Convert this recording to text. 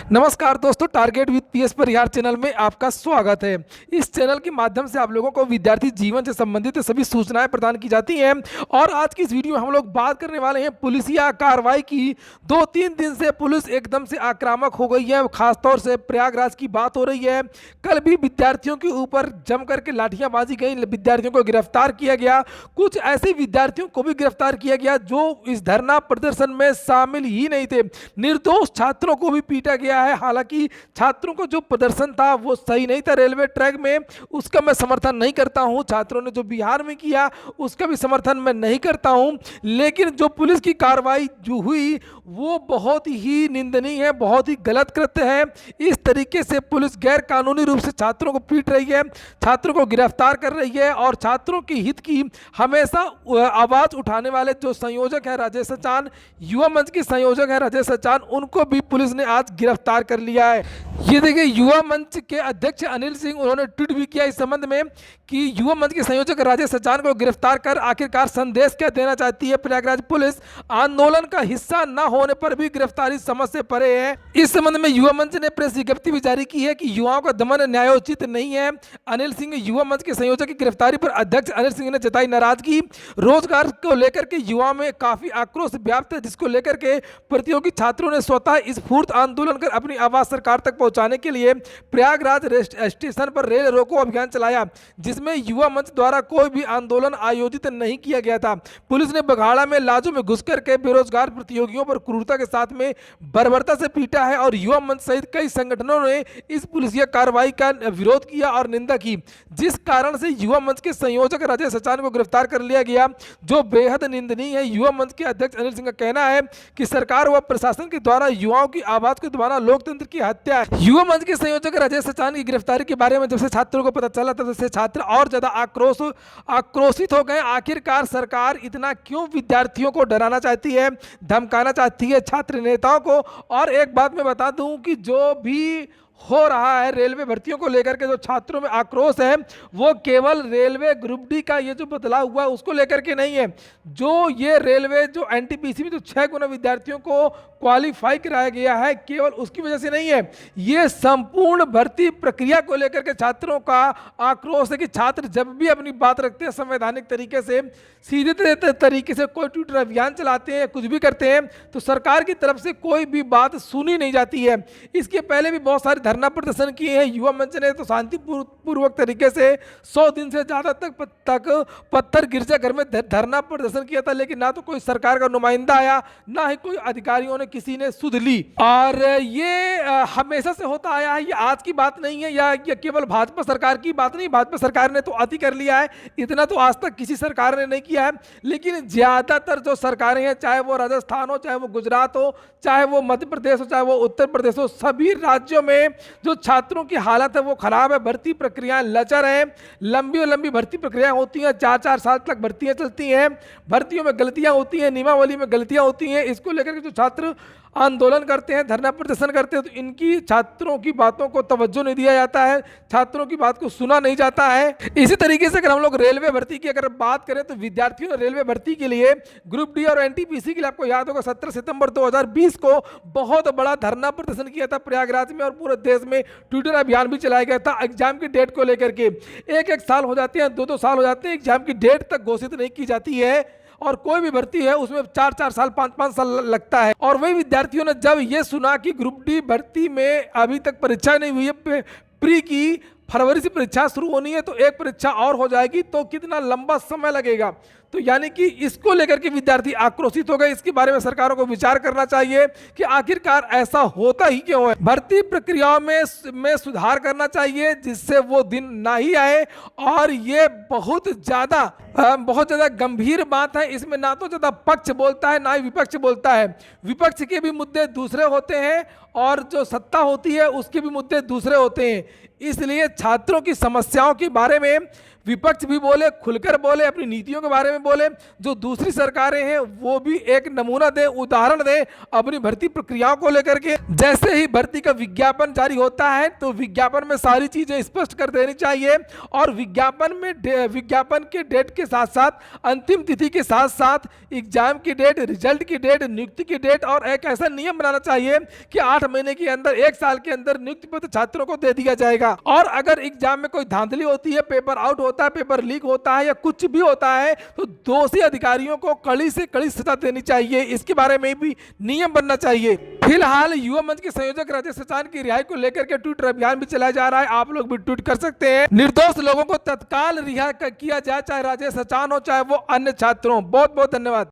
नमस्कार दोस्तों, target with PS Parihar channel में आपका स्वागत है। इस चैनल के माध्यम से आप लोगों को विद्यार्थी जीवन से संबंधित सभी सूचनाएं प्रदान की जाती हैं और आज की इस वीडियो में हम लोग बात करने वाले हैं पुलिसिया कार्रवाई की। 2-3 दिन से पुलिस एकदम से आक्रामक हो गई है, खासतौर से प्रयागराज की बात हो रही है। कल भी विद्यार्थियों के ऊपर जम करके लाठियां बाजी गई, विद्यार्थियों को गिरफ्तार किया गया। कुछ ऐसे विद्यार्थियों को भी गिरफ्तार किया गया जो इस धरना प्रदर्शन में शामिल ही नहीं थे। निर्दोष छात्रों को भी पीटा गया है। हालांकि छात्रों को जो प्रदर्शन था वो सही नहीं था रेलवे ट्रैक में, उसका मैं समर्थन नहीं करता हूं। छात्रों ने जो बिहार में किया उसका भी समर्थन मैं नहीं करता हूं, लेकिन जो पुलिस की कार्रवाई जो हुई वो बहुत ही निंदनीय है, बहुत ही गलत कृत्य है। इस तरीके से पुलिस गैर कानूनी रूप से छात्रों को पीट रही है, छात्रों को गिरफ्तार कर रही है और छात्रों के हित की हमेशा आवाज उठाने वाले जो संयोजक है राजेश सचान, युवा मंच के संयोजक है राजेश सचान, उनको भी पुलिस ने आज गिरफ्तार कर लिया है। ये देखिए, युवा मंच के अध्यक्ष अनिल सिंह, उन्होंने ट्वीट भी किया इस संबंध में कि युवा मंच के संयोजक राजेश सचान को गिरफ्तार कर आखिरकार संदेश क्या देना चाहती है प्रयागराज पुलिस। आंदोलन का हिस्सा न होने पर भी गिरफ्तारी समझ से परे है। इस संबंध में युवा मंच ने प्रेस विज्ञप्ति भी जारी की है कि युवाओं का दमन न्यायोचित नहीं है। अनिल सिंह, युवा मंच के संयोजक की गिरफ्तारी पर अध्यक्ष अनिल सिंह ने जताई नाराजगी। रोजगार को लेकर के युवाओं में काफी आक्रोश व्याप्त है, जिसको लेकर के प्रतियोगी छात्रों ने स्वतः स्फूर्त आंदोलन कर अपनी आवाज सरकार तक पहुंचाने के लिए प्रयागराज स्टेशन पर रेल रोको अभियान चलाया, जिसमें युवा मंच द्वारा कोई भी आंदोलन आयोजित नहीं किया गया था। पुलिस ने बघाड़ा में लाजों में घुस करके बेरोजगार प्रतियोगियों पर क्रूरता के साथ में बर्बरता से पीटा है और युवा मंच सहित कई संगठनों ने इस पुलिसिया कार्रवाई का विरोध किया और निंदा की, जिस कारण से युवा मंच के संयोजक राजेश सचान को गिरफ्तार कर लिया गया, जो बेहद निंदनीय है। युवा मंच के अध्यक्ष अनिल सिंह का कहना है कि सरकार व प्रशासन के द्वारा युवाओं की आवाज को दबाना लोकतंत्र की हत्या है। युवा मंच के संयोजक राजेश सचान की गिरफ्तारी के बारे में जब से छात्रों को पता चला तब से छात्र और ज्यादा आक्रोशित हो गए। आखिरकार सरकार इतना क्यों विद्यार्थियों को डराना चाहती है, धमकाना चाहती है छात्र नेताओं को। और एक बात मैं बता दूं कि जो भी हो रहा है रेलवे भर्तियों को लेकर के, जो छात्रों में आक्रोश है वो केवल रेलवे ग्रुप डी का ये जो बदलाव हुआ उसको लेकर के नहीं है। जो ये रेलवे जो एनटीपीसी में जो 6 गुना विद्यार्थियों को क्वालिफाई कराया गया है, केवल उसकी वजह से नहीं है। ये संपूर्ण भर्ती प्रक्रिया को लेकर के छात्रों का आक्रोश है कि छात्र जब भी अपनी बात रखते हैं संवैधानिक तरीके से, सीधे तरीके से कोई ट्विटर अभियान चलाते हैं या कुछ भी करते हैं, तो सरकार की तरफ से कोई भी बात सुनी नहीं जाती है। इसके पहले भी बहुत सारे धरना प्रदर्शन किए हैं। युवा मंच ने तो शांतिपूर्वक तरीके से 100 दिन से ज़्यादा तक पत्थर गिरजाघर में धरना प्रदर्शन किया था, लेकिन ना तो कोई सरकार का नुमाइंदा आया, ना ही कोई अधिकारियों ने किसी ने सुध ली। और ये हमेशा से होता आया है, ये आज की बात नहीं है या केवल भाजपा सरकार की बात नहीं। भाजपा सरकार ने तो अति कर लिया है, इतना तो आज तक किसी सरकार ने नहीं किया है। लेकिन ज़्यादातर जो सरकारें हैं, चाहे वो राजस्थान हो, चाहे वो गुजरात हो, चाहे वो मध्य प्रदेश हो, चाहे वो उत्तर प्रदेश हो, सभी राज्यों में जो छात्रों की हालत है वो खराब है। भर्ती प्रक्रियाएं लचर हैं, लंबी भर्ती प्रक्रियाएं होती हैं, 4-4 साल तक भर्तियां चलती हैं, भर्तियों में गलतियां होती हैं, नियमावली में गलतियां होती हैं। इसको लेकर के जो छात्र आंदोलन करते हैं, धरना प्रदर्शन करते हैं, तो इनकी छात्रों की बातों को तवज्जो नहीं दिया जाता है, छात्रों की बात को सुना नहीं जाता है। इसी तरीके से अगर हम लोग रेलवे भर्ती की अगर बात करें तो विद्यार्थियों ने रेलवे भर्ती के लिए ग्रुप डी और एनटीपीसी के लिए, आपको याद होगा 17 सितंबर 2020 को बहुत बड़ा धरना प्रदर्शन किया था प्रयागराज में और पूरे देश में ट्विटर अभियान भी चलाया गया था एग्जाम की डेट को लेकर के। एक साल हो जाते हैं, 2-2 साल हो जाते हैं, एग्जाम की डेट तक घोषित नहीं की जाती है और कोई भी भर्ती है उसमें 4-4 साल 5-5 साल लगता है। और वही विद्यार्थियों ने जब ये सुना कि ग्रुप डी भर्ती में अभी तक परीक्षा नहीं हुई है, प्री की फरवरी से परीक्षा शुरू होनी है, तो एक परीक्षा और हो जाएगी तो कितना लंबा समय लगेगा। तो यानी कि इसको लेकर के विद्यार्थी आक्रोशित हो गए। इसके बारे में सरकारों को विचार करना चाहिए कि आखिरकार ऐसा होता ही क्यों है। भर्ती प्रक्रियाओं में सुधार करना चाहिए जिससे वो दिन ना ही आए। और ये बहुत ज़्यादा गंभीर बात है। इसमें ना तो ज़्यादा पक्ष बोलता है ना ही विपक्ष बोलता है। विपक्ष के भी मुद्दे दूसरे होते हैं और जो सत्ता होती है उसके भी मुद्दे दूसरे होते हैं। इसलिए छात्रों की समस्याओं के बारे में विपक्ष भी बोले, खुलकर बोले, अपनी नीतियों के बारे में बोले, जो दूसरी सरकारें हैं वो भी एक नमूना दे, उदाहरण दे अपनी भर्ती प्रक्रियाओं को लेकर के। जैसे ही भर्ती का विज्ञापन जारी होता है तो विज्ञापन में सारी चीजें स्पष्ट कर देनी चाहिए और विज्ञापन के डेट के साथ साथ अंतिम तिथि के साथ साथ एग्जाम की डेट, रिजल्ट की डेट, नियुक्ति की डेट और एक ऐसा नियम बनाना चाहिए कि 8 महीने के अंदर, 1 साल के अंदर नियुक्ति पत्र छात्रों को दे दिया जाएगा। और अगर एग्जाम में कोई धांधली होती है, पेपर आउट होता है, पेपर लीक होता है या कुछ भी होता है तो दोषी अधिकारियों को कड़ी से कड़ी सजा देनी चाहिए। इसके बारे में भी नियम बनना चाहिए। फिलहाल युवा मंच के संयोजक राजेश सचान की रिहाई को लेकर के ट्विटर अभियान भी चलाया जा रहा है। आप लोग भी ट्वीट कर सकते हैं। निर्दोष लोगों को तत्काल रिहा किया जाए, चाहे राजेश सचान हो चाहे वो अन्य छात्रों। बहुत बहुत धन्यवाद।